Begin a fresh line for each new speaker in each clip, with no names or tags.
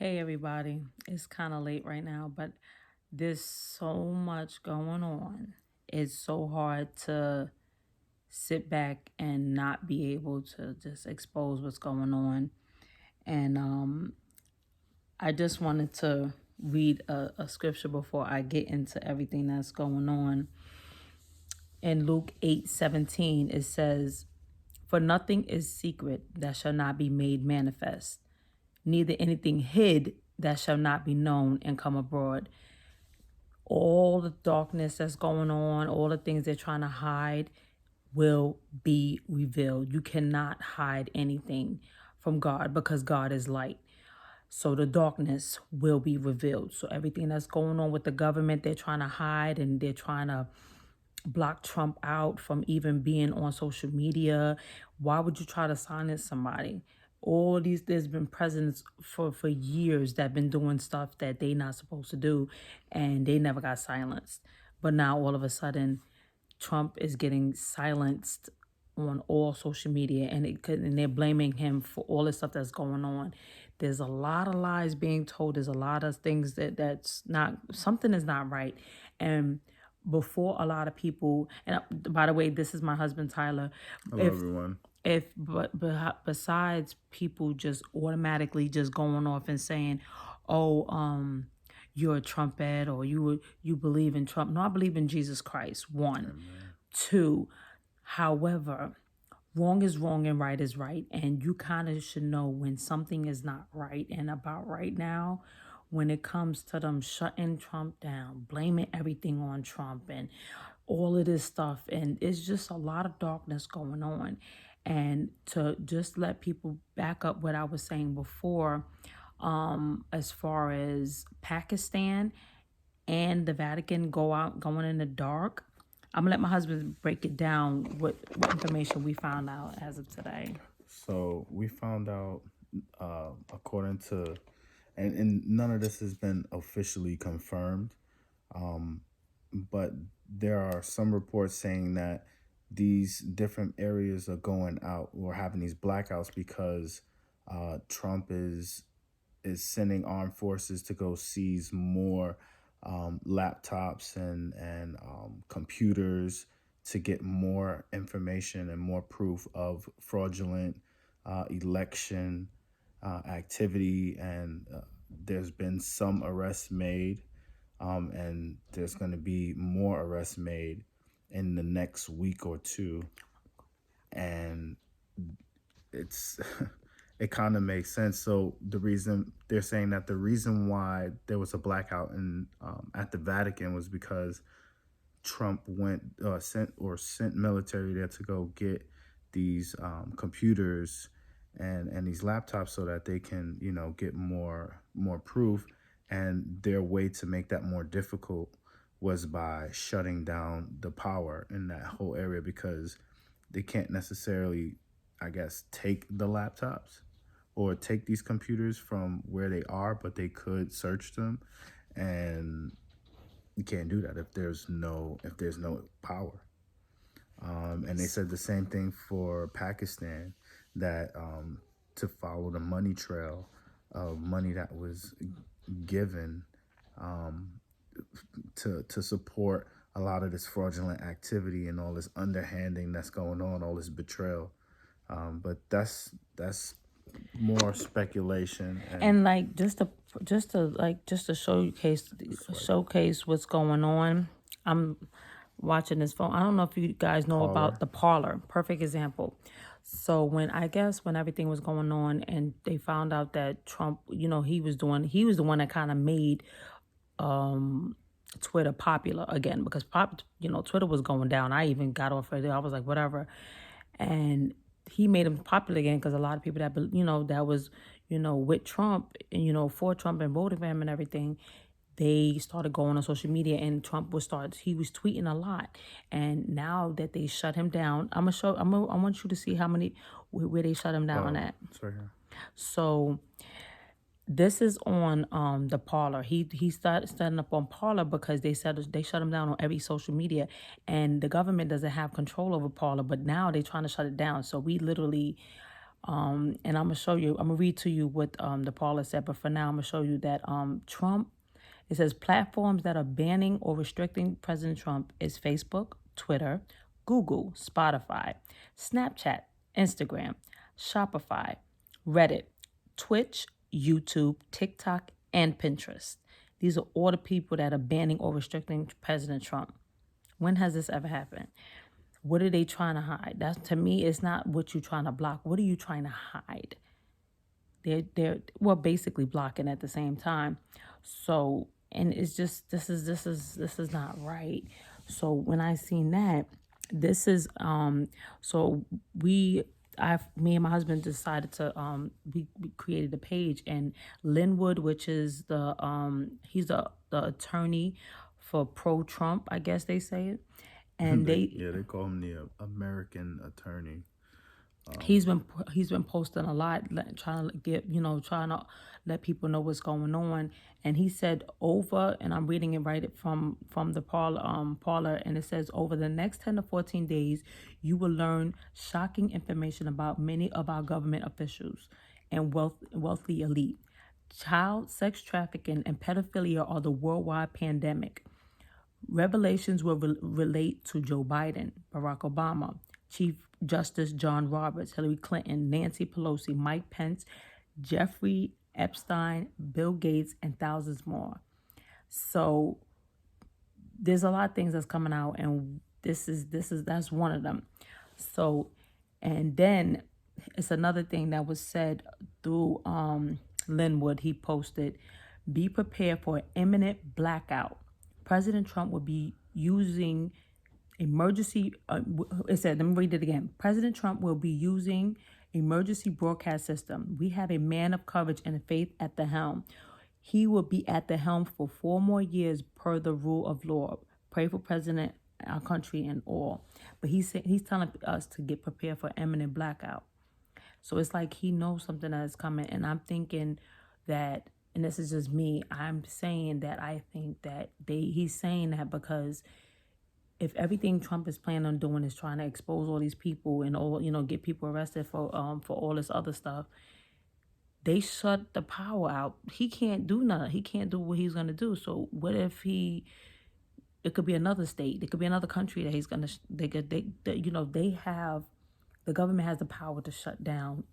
Hey everybody, it's kind of late right now, but there's so much going on. It's so hard to sit back and not be able to just expose what's going on. And I just wanted to read a scripture before I get into everything that's going on. In Luke 8:17, it says, "For nothing is secret that shall not be made manifest, neither anything hid that shall not be known and come abroad." All the darkness that's going on, all the things they're trying to hide will be revealed. You cannot hide anything from God because God is light. So the darkness will be revealed. So everything that's going on with the government, they're trying to hide and they're trying to block Trump out from even being on social media. Why would you try to silence somebody? All these, there's been presidents for years that been doing stuff that they not supposed to do, and they never got silenced. But now all of a sudden, Trump is getting silenced on all social media, and they're blaming him for all the stuff that's going on. There's a lot of lies being told. There's a lot of things that's not, something is not right, and before a lot of people, and by the way, this is my husband Tyler.
Hello,
if
everyone.
if but besides people just automatically just going off and saying, oh, you're a Trumpet, or you believe in Trump. No, I believe in Jesus Christ. One.
Amen.
Two, however, wrong is wrong and right is right. And you kind of should know when something is not right. And about right now, when it comes to them shutting Trump down, blaming everything on Trump and all of this stuff. And it's just a lot of darkness going on. And to just let people back up what I was saying before, as far as Pakistan and the Vatican going in the dark, I'm gonna let my husband break it down, what information we found out as of today.
So we found out, according to, and none of this has been officially confirmed, but there are some reports saying that these different areas are going out or having these blackouts because Trump is sending armed forces to go seize more laptops and computers to get more information and more proof of fraudulent election activity. And there's been some arrests made, and there's going to be more arrests made in the next week or two. And it's it kind of makes sense. So the reason they're saying that the reason why there was a blackout in at the Vatican was because Trump sent military there to go get these computers and these laptops so that they can get more proof. And their way to make that more difficult was by shutting down the power in that whole area, because they can't necessarily, I guess, take the laptops or take these computers from where they are, but they could search them. And you can't do that if there's no power. And they said the same thing for Pakistan, that to follow the money trail of money that was given to support a lot of this fraudulent activity and all this underhanding that's going on, all this betrayal. But that's more speculation.
And like just to showcase what's going on. I'm watching this phone. I don't know if you guys know about
Parler.
the Parlor. Perfect example. So when everything was going on and they found out that Trump, he was the one that kind of made Twitter popular again, because Twitter was going down. I even got off of there. I was like, whatever. And he made him popular again because a lot of people that was, with Trump and, for Trump and voted for him and everything, they started going on social media, and he was tweeting a lot. And now that they shut him down, I want you to see how many, where they shut him down at.
It's right here.
So this is on the Parler. He started setting up on Parler because they said they shut him down on every social media, and the government doesn't have control over Parler. But now they're trying to shut it down. So we literally And I'm gonna show you. I'm gonna read to you what the Paula said. But for now, I'm gonna show you that Trump. It says platforms that are banning or restricting President Trump is Facebook, Twitter, Google, Spotify, Snapchat, Instagram, Shopify, Reddit, Twitch, YouTube, TikTok, and Pinterest. These are all the people that are banning or restricting President Trump. When has this ever happened? What are they trying to hide? That's, to me, it's not what you're trying to block. What are you trying to hide? They're well, basically blocking at the same time. So, and it's just, this is not right. So when I seen that, this is so me and my husband decided to we created a page, and Linwood, which is he's the attorney for pro Trump, I guess they say it. And
they call him the American attorney.
he's been posting a lot, trying to trying to let people know what's going on. And he said and I'm reading it right from the Paula, and it says, over the next 10 to 14 days, you will learn shocking information about many of our government officials and wealthy elite. Child sex trafficking and pedophilia are the worldwide pandemic. Revelations will relate to Joe Biden, Barack Obama, Chief Justice John Roberts, Hillary Clinton, Nancy Pelosi, Mike Pence, Jeffrey Epstein, Bill Gates, and thousands more. So there's a lot of things that's coming out, and that's one of them. So, and then it's another thing that was said through Linwood. He posted, "Be prepared for an imminent blackout. President Trump will be using emergency." It said, let me read it again. President Trump will be using emergency broadcast system. We have a man of courage and faith at the helm. He will be at the helm for 4 more years per the rule of law. Pray for President, our country, and all. But he's telling us to get prepared for imminent blackout. So it's like he knows something that is coming. And I'm thinking that, and this is just me, I'm saying that I think that he's saying that because if everything Trump is planning on doing is trying to expose all these people and all, get people arrested for all this other stuff, they shut the power out. He can't do nothing. He can't do what he's gonna do. So what if it could be another state, it could be another country that he's gonna the government has the power to shut down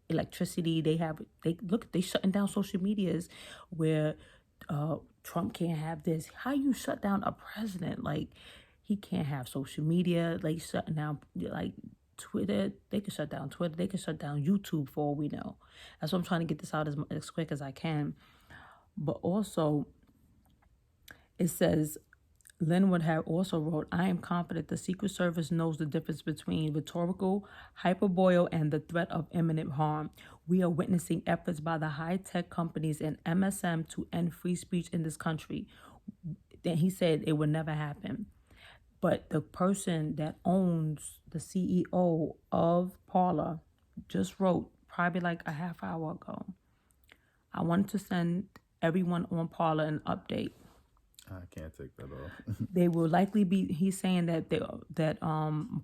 electricity. They shutting down social medias where Trump can't have this. How you shut down a president? Like, he can't have social media. Like, shutting down like Twitter. They can shut down Twitter. They can shut down YouTube for all we know. That's why I'm trying to get this out as quick as I can. But also, it says, Linwood had also wrote, "I am confident the Secret Service knows the difference between rhetorical hyperbole and the threat of imminent harm. We are witnessing efforts by the high-tech companies and MSM to end free speech in this country." Then he said it would never happen. But the person that owns the CEO of Parler just wrote probably like a half hour ago, "I wanted to send everyone on Parler an update.
I can't take that off.
They will likely be," he's saying that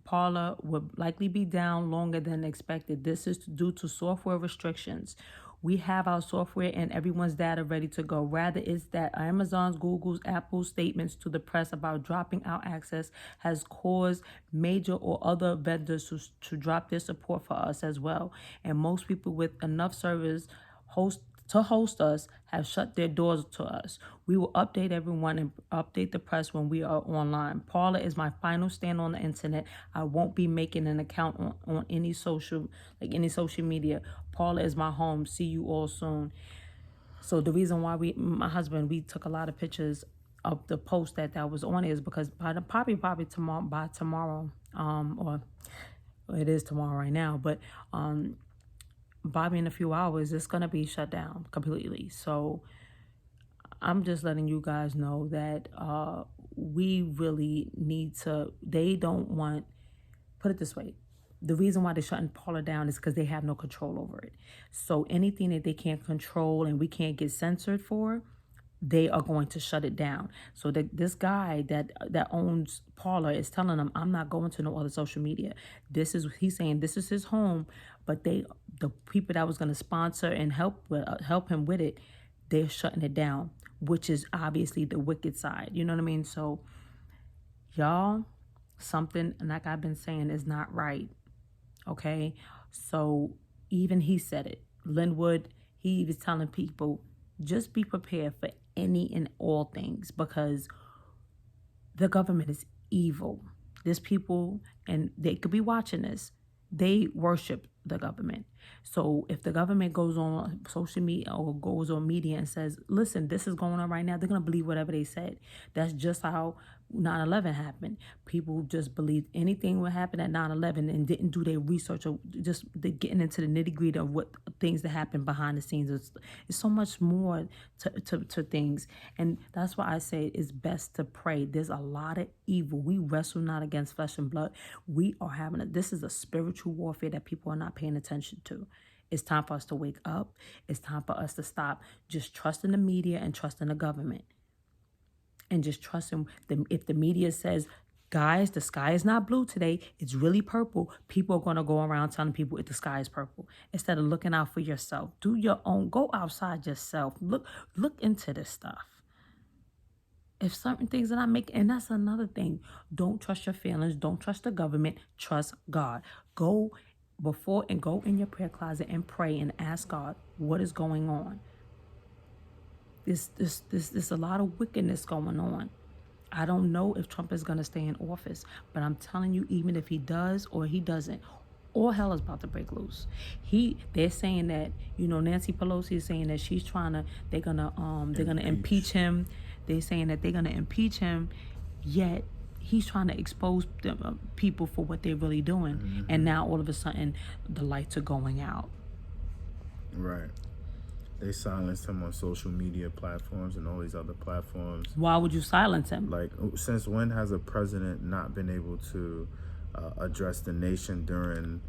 Parler would likely be down longer than expected. This is due to software restrictions. We have our software and everyone's data ready to go. Rather, it's that Amazon's, Google's, Apple's statements to the press about dropping our access has caused major or other vendors to drop their support for us as well. And most people with enough servers to host us have shut their doors to us. We will update everyone and update the press when we are online. Parler is my final stand on the internet. I won't be making an account on any social media. Parler is my home. See you all soon. So the reason why my husband, we took a lot of pictures of the post that was on it is because probably tomorrow, or it is tomorrow right now, but Bobby, in a few hours, it's going to be shut down completely. So I'm just letting you guys know that we really need to, they don't want, put it this way, the reason why they're shutting Parler down is because they have no control over it. So anything that they can't control and we can't get censored for, they are going to shut it down. So this guy that owns Parler is telling them, I'm not going to no other social media. He's saying this is his home, but the people that was going to sponsor and help him with it, they're shutting it down, which is obviously the wicked side. You know what I mean? So y'all, something like I've been saying is not right. Okay, so even he said it. Linwood, he was telling people, just be prepared for any and all things, because the government is evil. There's people, and they could be watching this, they worship the government. So if the government goes on social media or goes on media and says, listen, this is going on right now, they're going to believe whatever they said. That's just how 9/11 happened. People just believed anything would happen at 9/11 and didn't do their research, or just getting into the nitty gritty of what things that happen behind the scenes. It's so much more to things. And that's why I say it's best to pray. There's a lot of evil. We wrestle not against flesh and blood. This is a spiritual warfare that people are not paying attention to. It's time for us to wake up. It's time for us to stop just trusting the media and trusting the government. And just trusting them. If the media says, guys, the sky is not blue today, it's really purple, people are going to go around telling people if the sky is purple, instead of looking out for yourself. Do your own. Go outside yourself. Look into this stuff. If certain things are not making, and that's another thing, don't trust your feelings. Don't trust the government. Trust God. Go in your prayer closet and pray and ask God what is going on. There's a lot of wickedness going on. I don't know if Trump is going to stay in office, but I'm telling you, even if he does or he doesn't, all hell is about to break loose. They're saying that, Nancy Pelosi is saying that they're gonna impeach him. They're saying that they're gonna impeach him, yet he's trying to expose people for what they're really doing. Mm-hmm. And now all of a sudden the lights are going out.
Right. They silenced him on social media platforms and all these other platforms.
Why would you silence him?
Like, since when has a president not been able to address the nation during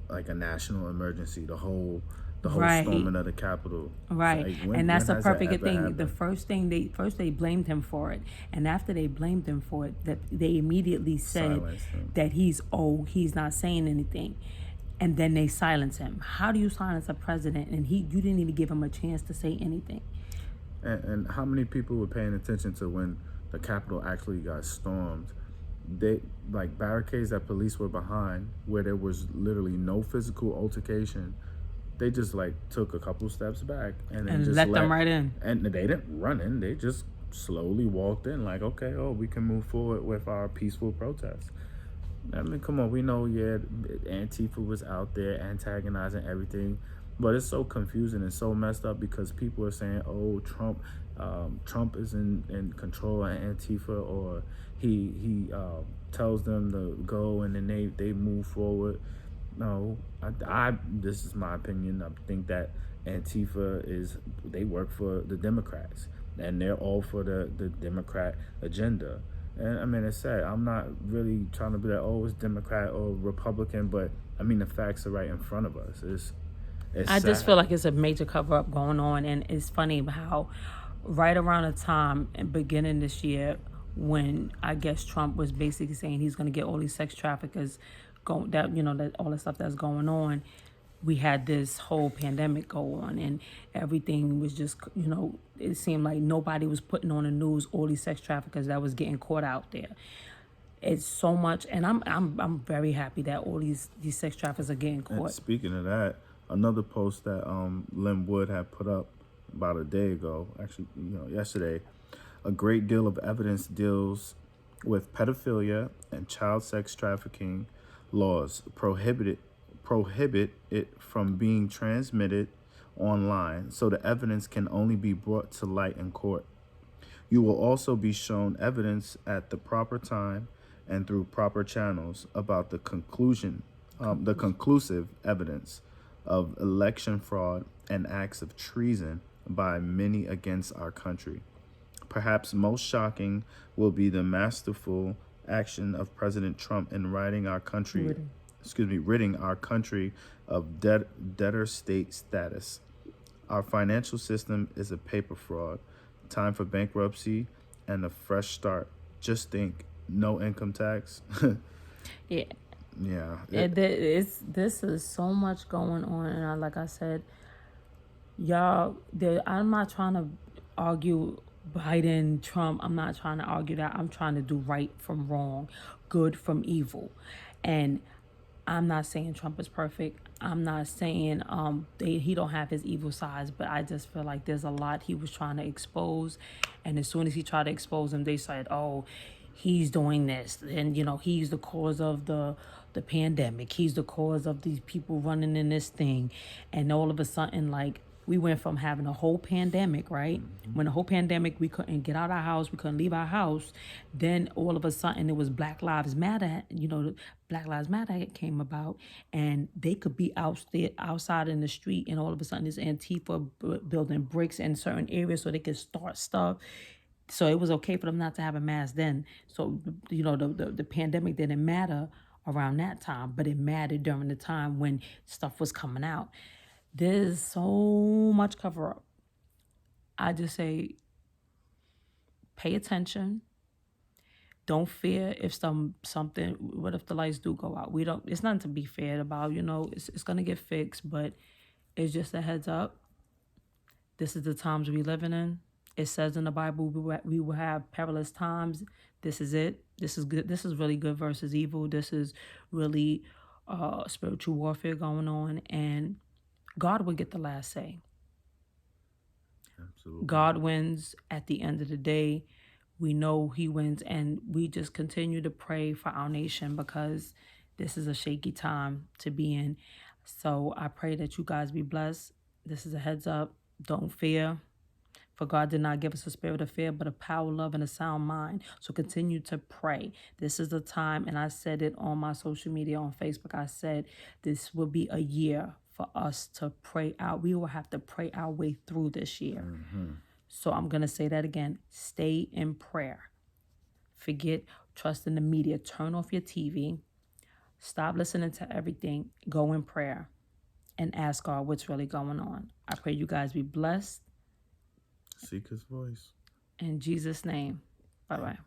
like a national emergency? The whole
right.
storming of the Capitol.
Right. Like, and that's a perfect thing. The first they blamed him for it. And after they blamed him for it, that they immediately said that he's not saying anything. And then they silence him. How do you silence a president and you didn't even give him a chance to say anything?
And how many people were paying attention to when the Capitol actually got stormed? They, like, barricades that police were behind, where there was literally no physical altercation. They just took a couple steps back and just
let them right in.
And they didn't run in. They just slowly walked in, okay, we can move forward with our peaceful protest. I mean, come on, we know, Antifa was out there antagonizing everything, but it's so confusing and so messed up because people are saying, Trump is in control of Antifa, or he tells them to go and then they move forward. No, this is my opinion. I think that Antifa they work for the Democrats, and they're all for the Democrat agenda. And I mean, it's sad. I'm not really trying to be it's Democrat or Republican, but I mean, the facts are right in front of us.
I just feel like it's a major cover-up going on, and it's funny how right around the time beginning this year, when I guess Trump was basically saying he's going to get all these sex traffickers, that all the stuff that's going on, we had this whole pandemic go on, and everything was just, it seemed like nobody was putting on the news all these sex traffickers that was getting caught out there. It's so much, and I'm very happy that all these sex traffickers are getting caught.
And speaking of that, another post that Linwood had put up about a day ago, actually, yesterday, a great deal of evidence deals with pedophilia and child sex trafficking laws prohibit it from being transmitted online, so the evidence can only be brought to light in court. You will also be shown evidence at the proper time and through proper channels about the conclusive evidence of election fraud and acts of treason by many against our country. Perhaps most shocking will be the masterful action of President Trump in ridding our country of debtor state status. Our financial system is a paper fraud. Time for bankruptcy and a fresh start. Just think, no income tax.
Yeah,
Yeah.
this is so much going on, and like I said, y'all, I'm not trying to argue Biden, Trump. I'm not trying to argue that. I'm trying to do right from wrong, good from evil, and I'm not saying Trump is perfect. I'm not saying he don't have his evil sides, but I just feel like there's a lot he was trying to expose, and as soon as he tried to expose him, they said, "Oh, he's doing this, and he's the cause of the pandemic. He's the cause of these people running in this thing," and all of a sudden, like, we went from having a whole pandemic, right? When the whole pandemic, we couldn't get out of our house, we couldn't leave our house. Then all of a sudden, it was Black Lives Matter. Black Lives Matter came about, and they could be outside in the street, and all of a sudden, this Antifa building bricks in certain areas so they could start stuff. So it was okay for them not to have a mask then. So the pandemic didn't matter around that time, but it mattered during the time when stuff was coming out. There's so much cover up. I just say pay attention. Don't fear if something. What if the lights do go out? We don't. It's nothing to be feared about. It's gonna get fixed, but it's just a heads up. This is the times we living in. It says in the Bible we will have perilous times. This is it. This is good. This is really good versus evil. This is really spiritual warfare going on, and God will get the last say.
Absolutely.
God wins at the end of the day. We know he wins, and we just continue to pray for our nation because this is a shaky time to be in. So I pray that you guys be blessed. This is a heads up. Don't fear. For God did not give us a spirit of fear, but a power, love, and a sound mind. So continue to pray. This is the time, and I said it on my social media, on Facebook. I said this will be a year for us to pray out. We will have to pray our way through this year. So I'm going to say that again. Stay in prayer. Forget trusting the media. Turn off your TV. Stop listening to everything. Go in prayer and ask God what's really going on. I pray you guys be blessed.
Seek his voice.
In Jesus' name. Bye-bye.